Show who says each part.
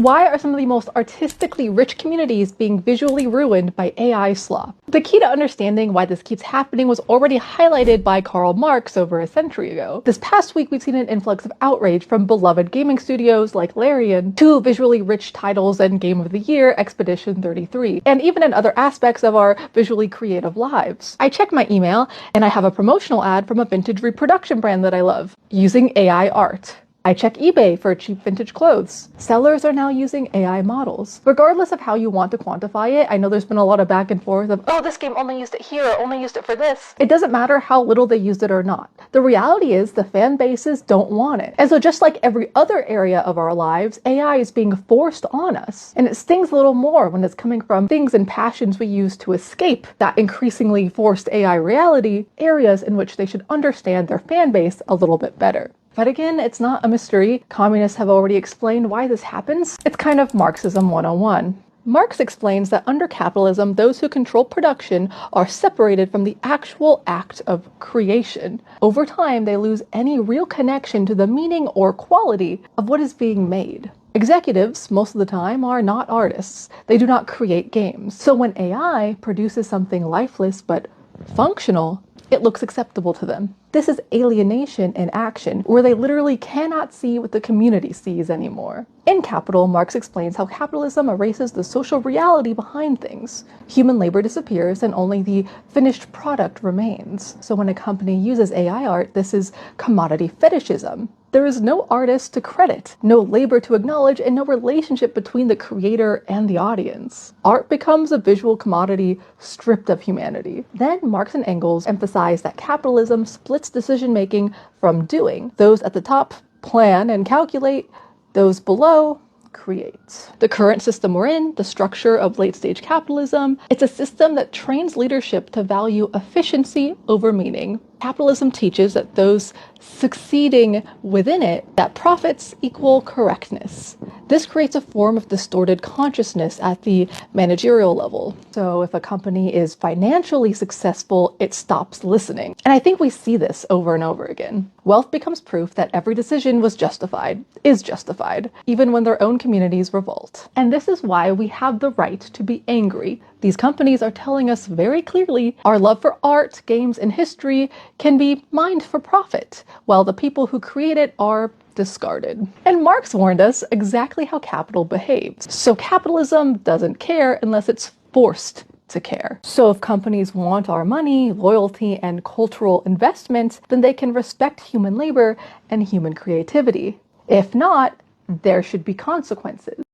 Speaker 1: Why are some of the most artistically rich communities being visually ruined by AI slop? The key to understanding why this keeps happening was already highlighted by Karl Marx over a century ago. This past week, we've seen an influx of outrage from beloved gaming studios like Larian to visually rich titles and Game of the Year, Expedition 33, and even in other aspects of our visually creative lives. I check my email and I have a promotional ad from a vintage reproduction brand that I love, using AI art. I check eBay for cheap vintage clothes. Sellers are now using AI models. Regardless of how you want to quantify it, I know there's been a lot of back and forth of, oh, this game only used it here, only used it for this. It doesn't matter how little they used it or not. The reality is the fan bases don't want it. And so just like every other area of our lives, AI is being forced on us. And it stings a little more when it's coming from things and passions we use to escape that increasingly forced AI reality, areas in which they should understand their fan base a little bit better. But again, it's not a mystery. Communists have already explained why this happens. It's kind of Marxism 101. Marx explains that under capitalism, those who control production are separated from the actual act of creation. Over time, they lose any real connection to the meaning or quality of what is being made. Executives, most of the time, are not artists. They do not create games. So when AI produces something lifeless but functional, it looks acceptable to them. This is alienation in action, where they literally cannot see what the community sees anymore. In Capital, Marx explains how capitalism erases the social reality behind things. Human labor disappears and only the finished product remains. So when a company uses AI art, this is commodity fetishism. There is no artist to credit, no labor to acknowledge, and no relationship between the creator and the audience. Art becomes a visual commodity stripped of humanity. Then Marx and Engels emphasize that capitalism splits decision-making from doing. Those at the top plan and calculate, those below create. The current system we're in, the structure of late-stage capitalism, it's a system that trains leadership to value efficiency over meaning. Capitalism teaches that those succeeding within it, that profits equal correctness. This creates a form of distorted consciousness at the managerial level. So if a company is financially successful, it stops listening. And I think we see this over and over again. Wealth becomes proof that every decision was justified, is justified, even when their own communities revolt. And this is why we have the right to be angry. These companies are telling us very clearly our love for art, games, and history can be mined for profit, while the people who create it are discarded. And Marx warned us exactly how capital behaves. So capitalism doesn't care unless it's forced to care. So if companies want our money, loyalty, and cultural investment, then they can respect human labor and human creativity. If not, there should be consequences.